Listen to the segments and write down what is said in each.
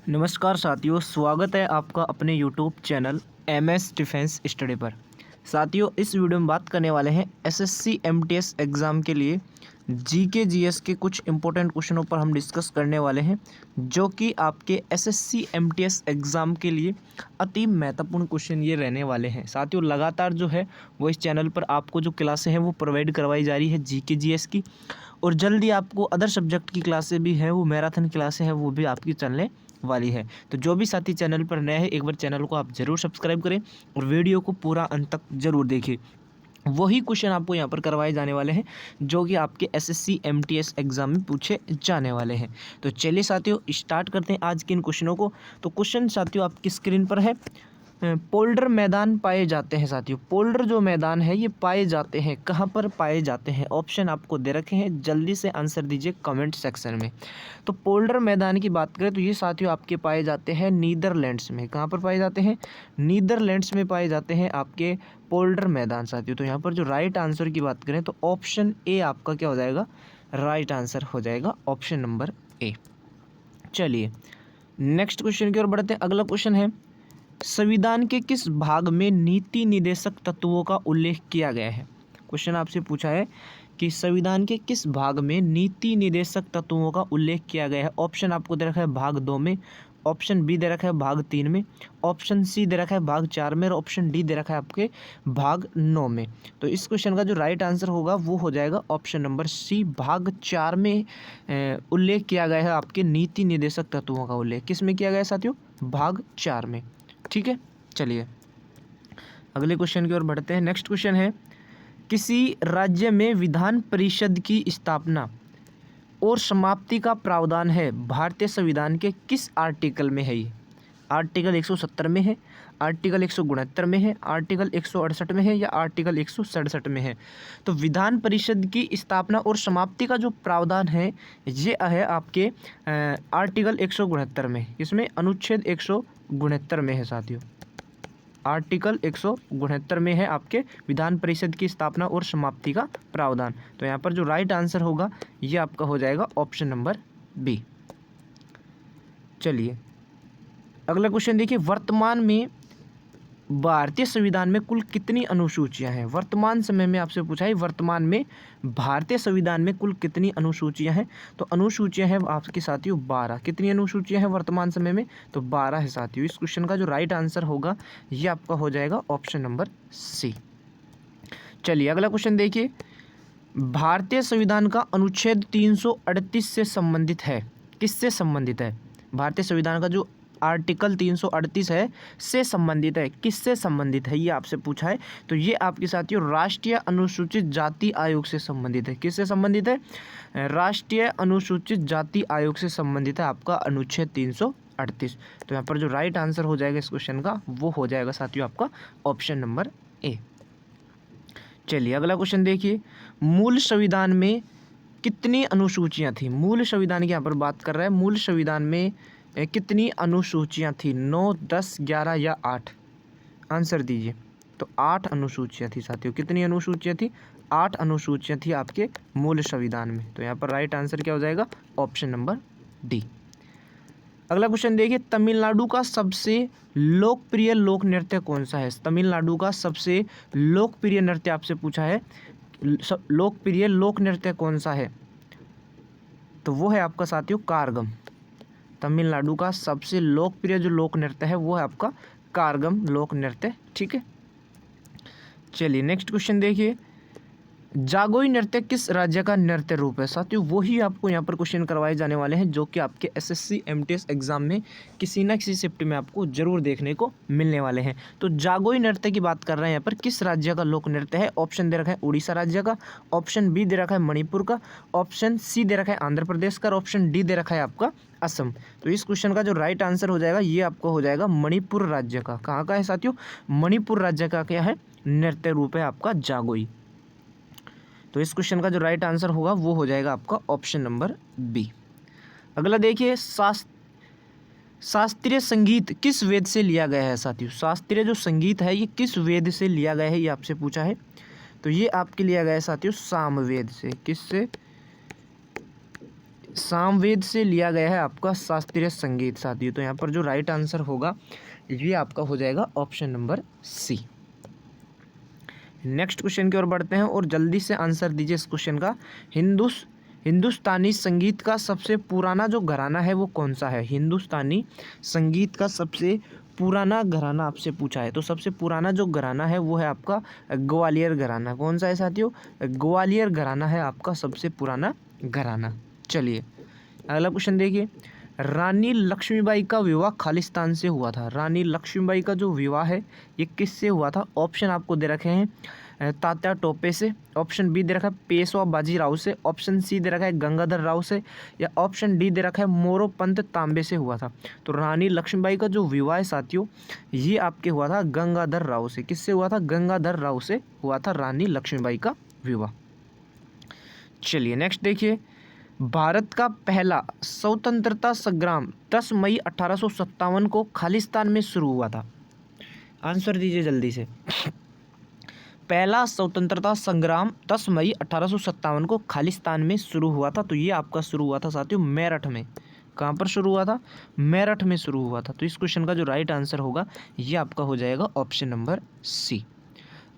नमस्कार साथियों, स्वागत है आपका अपने YouTube channel MS defence study पर। साथियों, इस वीडियो में बात करने वाले हैं एसएससी एमटीएस एग्ज़ाम के लिए जीके जीएस के कुछ इंपॉर्टेंट क्वेश्चनों पर हम डिस्कस करने वाले हैं, जो कि आपके एसएससी एमटीएस एग्ज़ाम के लिए अति महत्वपूर्ण क्वेश्चन ये रहने वाले हैं। साथियों, लगातार जो है वो इस चैनल पर आपको जो क्लासें हैं वो प्रोवाइड करवाई जा रही है जीके जीएस की, और जल्दी आपको अदर सब्जेक्ट की क्लासें भी हैं, वो मैराथन क्लासें हैं, वो भी आपकी चलने वाली है। तो जो भी साथी चैनल पर नए हैं, एक बार चैनल को आप ज़रूर सब्सक्राइब करें और वीडियो को पूरा अंत तक ज़रूर देखें। वही क्वेश्चन आपको यहाँ पर करवाए जाने वाले हैं जो कि आपके एसएससी एमटीएस एग्जाम में पूछे जाने वाले हैं। तो चलिए साथियों, स्टार्ट करते हैं आज के इन क्वेश्चनों को। तो क्वेश्चन साथियों आपकी स्क्रीन पर है। पोल्डर मैदान पाए जाते हैं। साथियों, पोल्डर जो मैदान है ये पाए जाते हैं, कहाँ पर पाए जाते हैं? ऑप्शन आपको दे रखे हैं, जल्दी से आंसर दीजिए कमेंट सेक्शन में। तो पोल्डर मैदान की बात करें तो ये साथियों आपके पाए जाते हैं नीदरलैंड्स में। कहाँ पर पाए जाते हैं? नीदरलैंड्स में पाए जाते हैं आपके पोल्डर मैदान। साथियों, तो यहाँ पर जो राइट आंसर की बात करें तो ऑप्शन ए आपका क्या हो जाएगा? राइट आंसर हो जाएगा ऑप्शन नंबर ए। चलिए नेक्स्ट क्वेश्चन की ओर बढ़ते हैं। अगला क्वेश्चन है, संविधान के किस भाग में नीति निर्देशक तत्वों का उल्लेख किया गया है? क्वेश्चन आपसे पूछा है कि संविधान के किस भाग में नीति निर्देशक तत्वों का उल्लेख किया गया है। ऑप्शन आपको दे रखा है भाग 2 में, ऑप्शन बी दे रखा है भाग 3 में, ऑप्शन सी दे रखा है भाग 4 में, और ऑप्शन डी दे रखा है आपके भाग 9 में। तो इस क्वेश्चन का जो राइट आंसर होगा वो हो जाएगा ऑप्शन नंबर सी, भाग 4 में उल्लेख किया गया है। आपके नीति निर्देशक तत्वों का उल्लेख किस में किया गया है साथियों? भाग 4 में। ठीक है, चलिए अगले क्वेश्चन की ओर बढ़ते हैं। नेक्स्ट क्वेश्चन है, किसी राज्य में विधान परिषद की स्थापना और समाप्ति का प्रावधान है भारतीय संविधान के किस आर्टिकल में है? ये आर्टिकल 170 में है, आर्टिकल 169 में है, आर्टिकल 168 में है, या आर्टिकल 167 में है? तो विधान परिषद की स्थापना और समाप्ति का जो प्रावधान है ये है आपके आर्टिकल 169 में। इसमें अनुच्छेद 169 में है साथियों। आर्टिकल 169 में है आपके विधान परिषद की स्थापना और समाप्ति का प्रावधान। तो यहाँ पर जो राइट आंसर होगा ये आपका हो जाएगा ऑप्शन नंबर बी। चलिए अगला क्वेश्चन देखिए, वर्तमान में भारतीय संविधान में कुल कितनी अनुसूचियां हैं? वर्तमान समय में आपसे पूछा है वर्तमान में भारतीय संविधान में कुल कितनी अनुसूचियां हैं? तो अनुसूचियां हैं आपके साथियों 12। कितनी अनुसूचियां हैं वर्तमान समय में? तो 12 है साथियों। इस क्वेश्चन का जो राइट आंसर होगा ये आपका हो जाएगा ऑप्शन नंबर सी। चलिए अगला क्वेश्चन देखिए, भारतीय संविधान का अनुच्छेद 338 से संबंधित है। किससे संबंधित है? भारतीय संविधान का जो आर्टिकल 338 है से संबंधित है। किससे संबंधित है ये आपसे पूछा है। तो ये आपके साथियों राष्ट्रीय अनुसूचित जाति आयोग से संबंधित है। किससे संबंधित है? राष्ट्रीय अनुसूचित जाति आयोग से संबंधित है आपका अनुच्छेद 338। तो यहाँ पर जो राइट आंसर हो जाएगा इस क्वेश्चन का वो हो जाएगा साथियों आपका ऑप्शन नंबर ए। चलिए अगला क्वेश्चन देखिए, मूल संविधान में कितनी अनुसूचियाँ थी? मूल संविधान की यहाँ पर बात कर रहा है। मूल संविधान में कितनी अनुसूचियाँ थी? 9, 10, 11 या 8? आंसर दीजिए। तो 8 अनुसूचियाँ थी साथियों। कितनी अनुसूचियाँ थी? 8 अनुसूचियाँ थी आपके मूल संविधान में। तो यहाँ पर राइट आंसर क्या हो जाएगा? Option number D. अगला क्वेश्चन देखिए, तमिलनाडु का सबसे लोकप्रिय लोक नृत्य कौन सा है? तमिलनाडु का सबसे लोकप्रिय नृत्य आपसे पूछा है। लोकप्रिय लोक नृत्य कौन सा है? तो वो है आपका साथियों कारगम। तमिलनाडु का सबसे लोकप्रिय जो लोक नृत्य है वो है आपका कारगम लोक नृत्य। ठीक है, चलिए नेक्स्ट क्वेश्चन देखिए, जागोई नृत्य किस राज्य का नृत्य रूप है? साथियों वही आपको यहाँ पर क्वेश्चन करवाए जाने वाले हैं जो कि आपके एसएससी एमटीएस एग्जाम में किसी न किसी शिफ्ट में आपको जरूर देखने को मिलने वाले हैं। तो जागोई नृत्य की बात कर रहे हैं यहाँ पर, किस राज्य का लोक नृत्य है? ऑप्शन दे रखा है उड़ीसा राज्य का, ऑप्शन बी दे रखा है मणिपुर का, ऑप्शन सी दे रखा है आंध्र प्रदेश का, ऑप्शन डी दे रखा है आपका असम। तो इस क्वेश्चन का जो राइट आंसर हो जाएगा ये आपको हो जाएगा मणिपुर राज्य का। कहाँ का है साथियों? मणिपुर राज्य का क्या है? नृत्य रूप है आपका जागोई। तो इस क्वेश्चन का जो राइट आंसर होगा वो हो जाएगा आपका ऑप्शन नंबर बी। अगला देखिए, शास्त्रीय संगीत किस वेद से लिया गया है? साथियों शास्त्रीय जो संगीत है ये किस वेद से लिया गया है ये आपसे पूछा है। तो ये आपके लिया गया है साथियों सामवेद से। किससे? सामवेद से लिया गया है आपका शास्त्रीय संगीत साथियों। तो यहाँ पर जो राइट आंसर होगा ये आपका हो जाएगा option number C. Next question की ओर बढ़ते हैं और जल्दी से आंसर दीजिए इस क्वेश्चन का। हिंदुस्तानी संगीत का सबसे पुराना जो घराना है वो कौन सा है? हिंदुस्तानी संगीत का सबसे पुराना घराना आपसे पूछा है। तो सबसे पुराना जो घराना है वो है आपका ग्वालियर घराना। कौन सा है साथियों? ग्वालियर घराना है आपका सबसे पुराना घराना। चलिए अगला क्वेश्चन देखिए। रानी लक्ष्मीबाई का विवाह खालिस्तान से हुआ था। रानी लक्ष्मीबाई का जो विवाह है ये किससे हुआ था? ऑप्शन आपको दे रखे हैं तात्या टोपे से, ऑप्शन बी दे रखा है पेशवा बाजीराव से, ऑप्शन सी दे रखा है गंगाधर राव से, या ऑप्शन डी दे रखा है मोरोपंत तांबे से हुआ था। तो रानी लक्ष्मीबाई का जो विवाह है साथियों ये आपके हुआ था गंगाधर राव से। किससे हुआ था? गंगाधर राव से हुआ था रानी लक्ष्मीबाई का विवाह। चलिए नेक्स्ट देखिए। भारत का पहला स्वतंत्रता संग्राम 10 मई 1857 को खालिस्तान में शुरू हुआ था। आंसर दीजिए जल्दी से। पहला स्वतंत्रता संग्राम 10 मई 1857 को खालिस्तान में शुरू हुआ था। तो ये आपका शुरू हुआ था साथियों मेरठ में। कहाँ पर शुरू हुआ था? मेरठ में शुरू हुआ था। तो इस क्वेश्चन का जो राइट आंसर होगा ये आपका हो जाएगा ऑप्शन नंबर सी।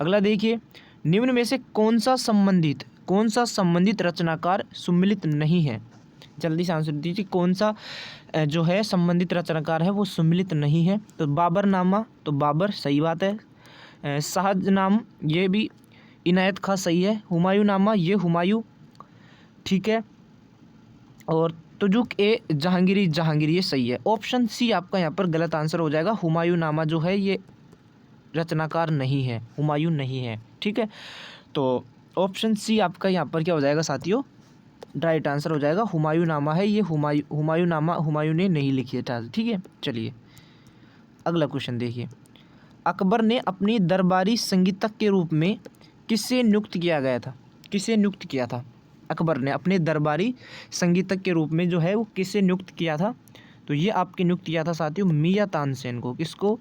अगला देखिए। निम्न में से कौन सा संबंधित रचनाकार सम्मिलित नहीं है? जल्दी से आंसर दीजिए। कौन सा जो है संबंधित रचनाकार है वो सम्मिलित नहीं है? तो बाबरनामा, तो बाबर सही बात है। शाहजनाम ये भी इनायत खां सही है। हुमायूंनामा ये हुमायूं ठीक है। और तुजुक ए जहांगीर ये सही है। ऑप्शन सी आपका यहाँ पर गलत आंसर हो जाएगा। हुमायूंनामा जो है ये रचनाकार नहीं है, हुमायूं नहीं है। ठीक है, तो ऑप्शन सी आपका यहाँ पर क्या हो जाएगा साथियों? राइट आंसर हो जाएगा। हुमायूंनामा है ये, हुमायूंनामा हुमायूं ने नहीं लिखी था। ठीक है, चलिए अगला क्वेश्चन देखिए। अकबर ने अपनी दरबारी संगीतज्ञ के रूप में किसे नियुक्त किया गया था? किसे नियुक्त किया था? अकबर ने अपने दरबारी संगीतज्ञ के रूप में जो है वो किसे नियुक्त किया था? तो ये आपके नियुक्त किया था साथियों मियां तानसेन को। किसको?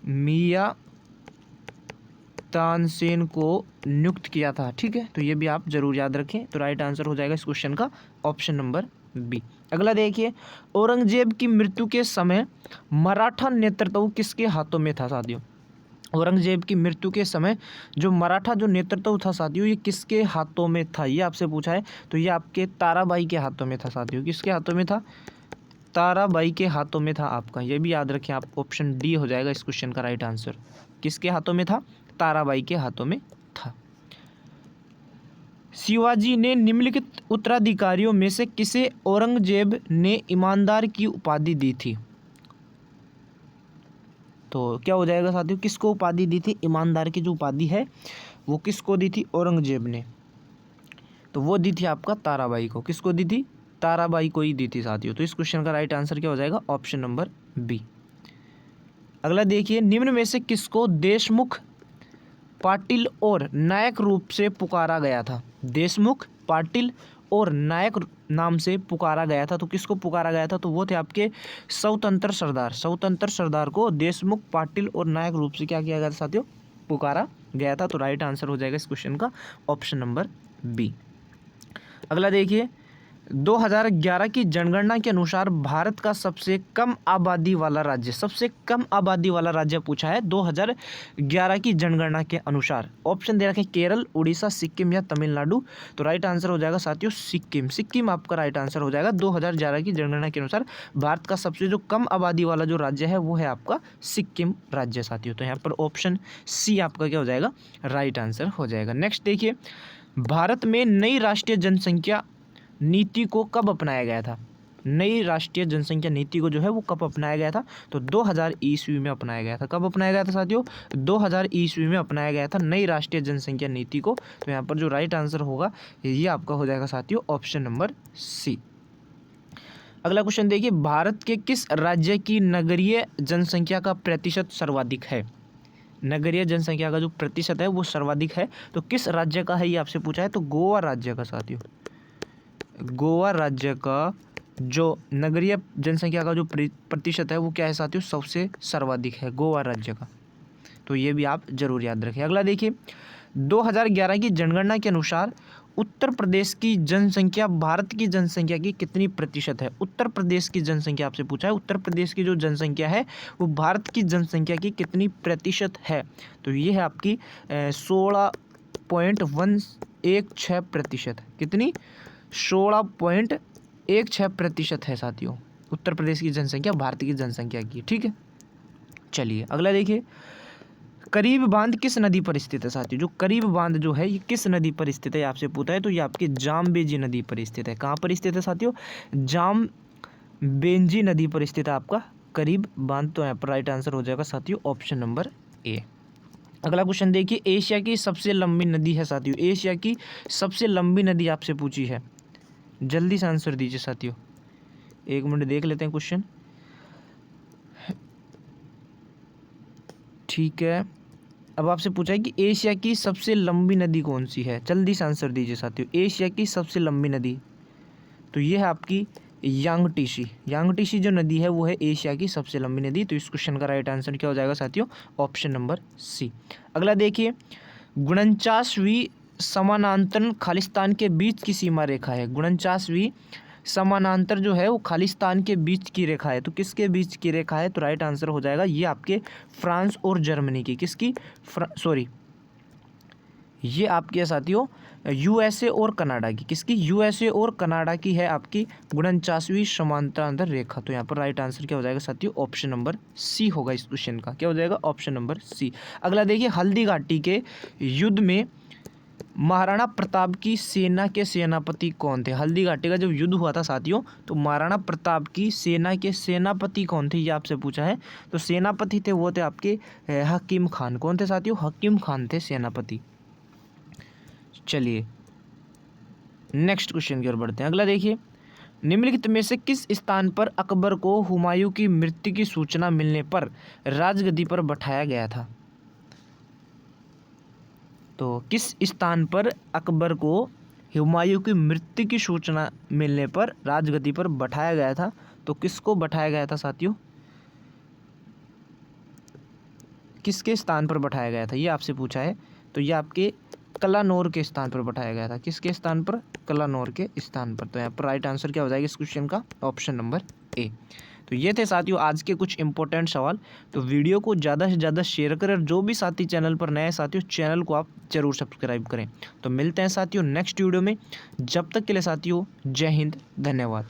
मियां तानसेन को नियुक्त किया था। ठीक है, तो ये भी आप जरूर याद रखें। तो राइट आंसर हो जाएगा इस क्वेश्चन का ऑप्शन नंबर बी। अगला देखिए। औरंगजेब की मृत्यु के समय मराठा नेतृत्व किसके हाथों में था साथियों? औरंगजेब की मृत्यु के समय जो मराठा जो नेतृत्व था साथियों ये किसके हाथों में था? ये आपसे पूछा है। तो ये आपके ताराबाई के हाथों में था साथियों। किसके हाथों में था? ताराबाई के हाथों में था आपका। ये भी याद रखें आप। ऑप्शन डी हो जाएगा इस क्वेश्चन का राइट आंसर। किसके हाथों में था? ताराबाई के हाथों में था। शिवाजी ने निम्नलिखित उत्तराधिकारियों में से किसे औरंगजेब ने ईमानदार की उपाधि दी थी? तो क्या हो जाएगा साथियों? किसको उपाधि दी थी? ईमानदार की जो उपाधि है वो किसको दी थी? औरंगजेब ने। तो वो दी थी आपका ताराबाई को। किसको दी थी? ताराबाई को ही दी थी साथियों। तो इस क्वेश्चन का राइट आंसर क्या हो जाएगा? Option number B. अगला देखिए। निम्न में से किसको देशमुख, पाटिल और नायक रूप से पुकारा गया था? देशमुख, पाटिल और नायक नाम से पुकारा गया था। तो किसको पुकारा गया था? तो वो थे आपके स्वतंत्र सरदार। स्वतंत्र सरदार को देशमुख, पाटिल और नायक रूप से क्या किया गया था साथियों? पुकारा गया था। तो राइट आंसर हो जाएगा इस क्वेश्चन का ऑप्शन नंबर बी। अगला देखिए। 2011 की जनगणना के अनुसार भारत का सबसे कम आबादी वाला राज्य, सबसे कम आबादी वाला राज्य पूछा है 2011 की जनगणना के अनुसार। ऑप्शन दे रखे केरल, उड़ीसा, सिक्किम या तमिलनाडु। तो राइट आंसर हो जाएगा साथियों सिक्किम। सिक्किम आपका राइट आंसर हो जाएगा। 2011 की जनगणना के अनुसार भारत का सबसे जो कम आबादी वाला जो राज्य है वो है आपका सिक्किम राज्य साथियों। तो यहाँ पर ऑप्शन सी आपका क्या हो जाएगा? राइट आंसर हो जाएगा। नेक्स्ट देखिए। भारत में नई राष्ट्रीय जनसंख्या नीति को कब अपनाया गया था? नई राष्ट्रीय जनसंख्या नीति को जो है वो कब अपनाया गया था? तो 2000 ईस्वी में अपनाया गया था। कब अपनाया गया था साथियों? 2000 ईस्वी में अपनाया गया था नई राष्ट्रीय जनसंख्या नीति को। तो यहाँ पर जो राइट आंसर होगा ये आपका हो जाएगा साथियों ऑप्शन नंबर सी। अगला क्वेश्चन देखिए। भारत के किस राज्य की नगरीय जनसंख्या का प्रतिशत सर्वाधिक है? नगरीय जनसंख्या का जो प्रतिशत है वो सर्वाधिक है। तो किस राज्य का है ये आपसे पूछा है। तो गोवा राज्य का साथियों। गोवा राज्य का जो नगरीय जनसंख्या का जो प्रतिशत है वो क्या है साथियों? सबसे सर्वाधिक है गोवा राज्य का। तो ये भी आप जरूर याद रखें। अगला देखिए। 2011 की जनगणना के अनुसार उत्तर प्रदेश की जनसंख्या भारत की जनसंख्या की कितनी प्रतिशत है? उत्तर प्रदेश की जनसंख्या आपसे पूछा है, उत्तर प्रदेश की जो जनसंख्या है वो भारत की जनसंख्या की कितनी प्रतिशत है? तो ये है आपकी 16.116%। कितनी? 16.16% है साथियों उत्तर प्रदेश की जनसंख्या भारत की जनसंख्या की। ठीक है, चलिए अगला देखिए। करीब बांध किस नदी पर स्थित है साथियों? जो करीब बांध जो है ये किस नदी पर स्थित है आपसे पूछा है, तो ये आपकी जामबेंजी नदी पर स्थित है। कहाँ पर स्थित है साथियों? जामबेंजी नदी पर स्थित है आपका करीब बांध। तो यहाँ पर राइट आंसर हो जाएगा साथियों ऑप्शन नंबर ए। अगला क्वेश्चन देखिए। एशिया की सबसे लंबी नदी है साथियों, एशिया की सबसे लंबी नदी आपसे पूछी है, जल्दी से आंसर दीजिए साथियों। 1 मिनट देख लेते हैं क्वेश्चन। ठीक है, अब आपसे पूछा है कि एशिया की सबसे लंबी नदी कौन सी है, जल्दी से आंसर दीजिए साथियों। एशिया की सबसे लंबी नदी, तो ये है आपकी यांगटीसी। यांगटीसी जो नदी है वो है एशिया की सबसे लंबी नदी। तो इस क्वेश्चन का राइट आंसर क्या हो जाएगा साथियों? Option number C. अगला देखिए। 49वीं समानांतर खालिस्तान के बीच की सीमा रेखा है। 49वीं समानांतर जो है वो खालिस्तान के बीच की रेखा है। तो किसके बीच की रेखा है? तो राइट आंसर हो जाएगा ये आपके फ्रांस और जर्मनी की। किसकी? ये आपकी है साथियों यूएसए और कनाडा की। किसकी? यूएसए और कनाडा की है आपकी 49वीं समानांतर रेखा। तो यहाँ पर राइट आंसर क्या हो जाएगा साथियों? ऑप्शन नंबर सी होगा इस क्वेश्चन का। क्या हो जाएगा? Option number C. अगला देखिए। हल्दी घाटी के युद्ध में महाराणा प्रताप की सेना के सेनापति कौन थे? हल्दी घाटी का जब युद्ध हुआ था साथियों तो महाराणा प्रताप की सेना के सेनापति कौन थे ये आपसे पूछा है। तो सेनापति थे वो थे आपके हकीम खान। कौन थे साथियों? हकीम खान थे सेनापति। चलिए नेक्स्ट क्वेश्चन की ओर बढ़ते हैं। अगला देखिए। निम्नलिखित में से किस स्थान पर अकबर को हुमायूं की मृत्यु की सूचना मिलने पर राजगद्दी पर बैठाया गया था? तो किस स्थान पर अकबर को हुमायूं की मृत्यु की सूचना मिलने पर राजगद्दी पर बैठाया गया था? तो किसको बैठाया गया था साथियों? किसके स्थान पर बैठाया गया था ये आपसे पूछा है। तो ये आपके कलानौर के स्थान पर बैठाया गया था। किसके स्थान पर? कलानौर के स्थान पर। तो यहाँ पर राइट आंसर क्या हो जाएगा इस क्वेश्चन का? Option number A. तो ये थे साथियों आज के कुछ इंपॉर्टेंट सवाल। तो वीडियो को ज़्यादा से ज़्यादा शेयर करें और जो भी साथी चैनल पर नए साथियों चैनल को आप जरूर सब्सक्राइब करें। तो मिलते हैं साथियों नेक्स्ट वीडियो में। जब तक के लिए साथियों जय हिंद, धन्यवाद।